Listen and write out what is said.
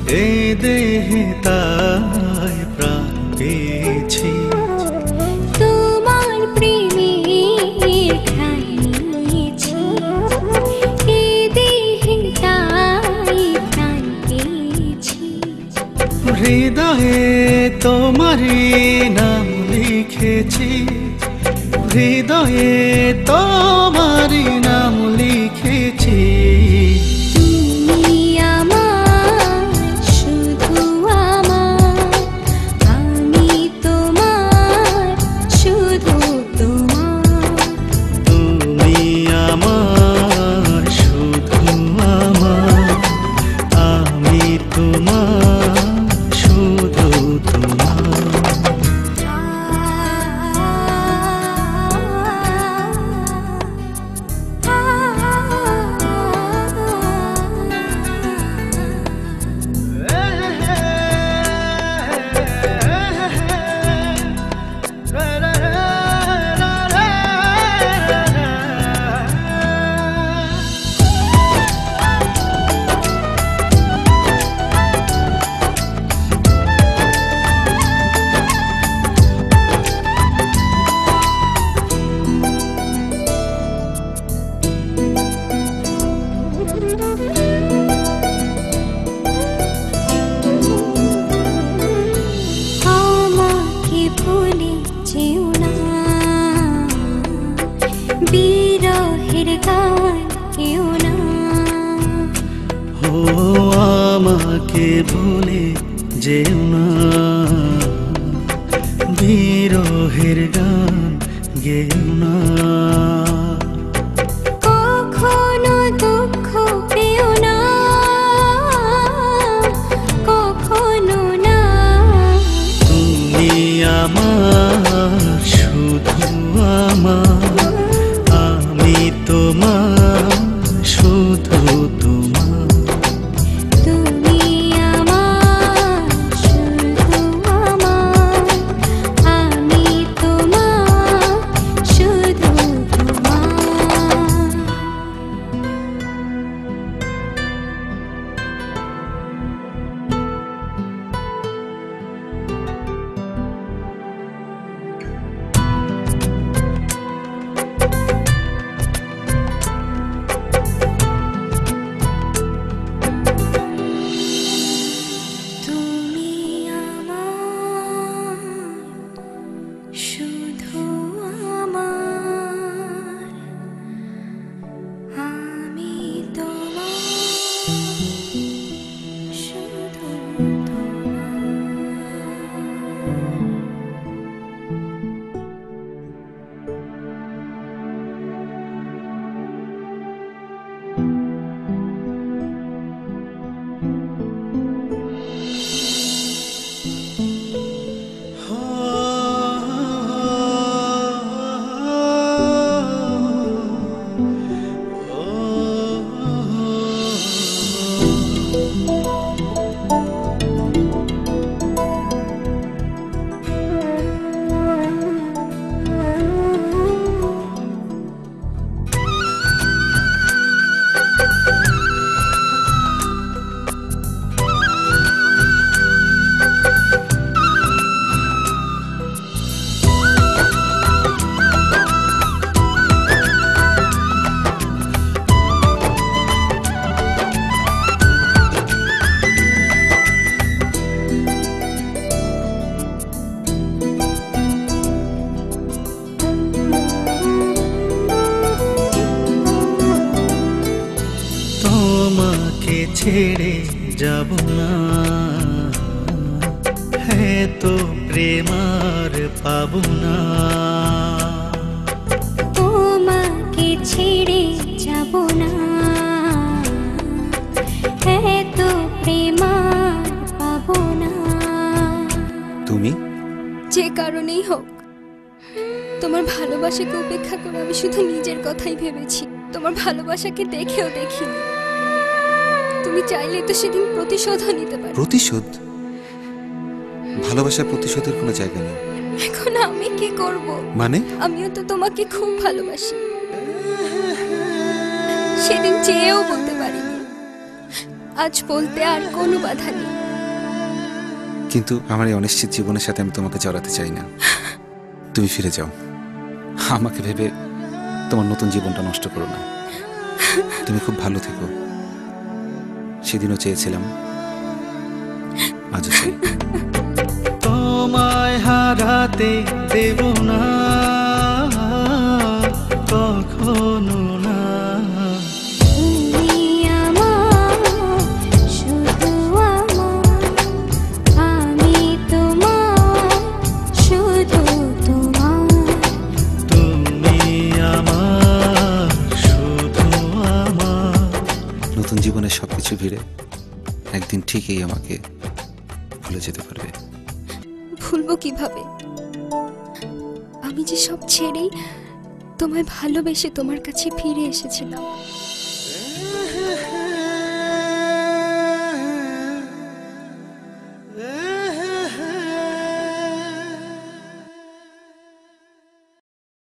এই দেহে তাই প্রাণ পেয়েছি। তোমার প্রেমের ঠাই নিয়েছি, এই দেহে তাই প্রাণ পেয়েছি। হৃদয়ে তোমারই নাম লিখেছি, হৃদয়ে তোমারই নাম লিখেছি। বিরহের গান কেউ না, ও আমাকে ভুলে যেও না, বিরহের গান গেও না। কখনো দুঃখ পেও না, কখনো না। তুমি আমার শুধু আমার, আমি তোমার শুধু তোমার। তুমি আমার শুধু আমার, আমি তোমার শুধু তোমার। শুধু আমার, আমি তোমার শুধু তোমাকে ছেড়ে যাব না, হ্যাঁ তো প্রেম আর পাবো না। তোমাকে ছেড়ে যাব না, এত প্রেম আর পাবো না। তুমি যে কারণেই হোক, তোমার ভালোবাসাকে উপেক্ষা করে আমি শুধু নিজের কথাই ভেবেছি, তোমার ভালোবাসাকে দেখেও দেখিনি। তুমি চাইলে তো সেদিন প্রতিশোধও নিতে পারো। প্রতিশোধ? ভালোবাসার প্রতিশোধের কোনো জায়গা নেই। এখন আমি কি করব? মানে? আমিও তো তোমাকে খুব ভালোবাসি, সেদিন চেয়েও বলতে পারিনি। আজ বলতে আর কোনো বাধা নেই। কিন্তু আমার এই অনিশ্চিত জীবনের সাথে আমি তোমাকে জড়াতে চাই না। তুমি ফিরে যাও, আমাকে ভেবে তোমার নতুন জীবনটা নষ্ট করো না। তুমি খুব ভালো থেকো। সেদিনও চেয়েছিলাম, আজও চাই। তোমায় হারাতে দেব না কখনো না। তুমি আমার, শুধু আমার, আমি তোমার, শুধু তোমার। তুমি আমার, শুধু আমার। নতুন জীবনের সবকিছু ঘিরে একদিন ঠিকই আমাকে ভুলে যেতে পারবে। ভুলবো কিভাবে? আমি যে সব ছেড়েই তোমায় ভালোবেসে তোমার কাছে ফিরে এসেছিলাম।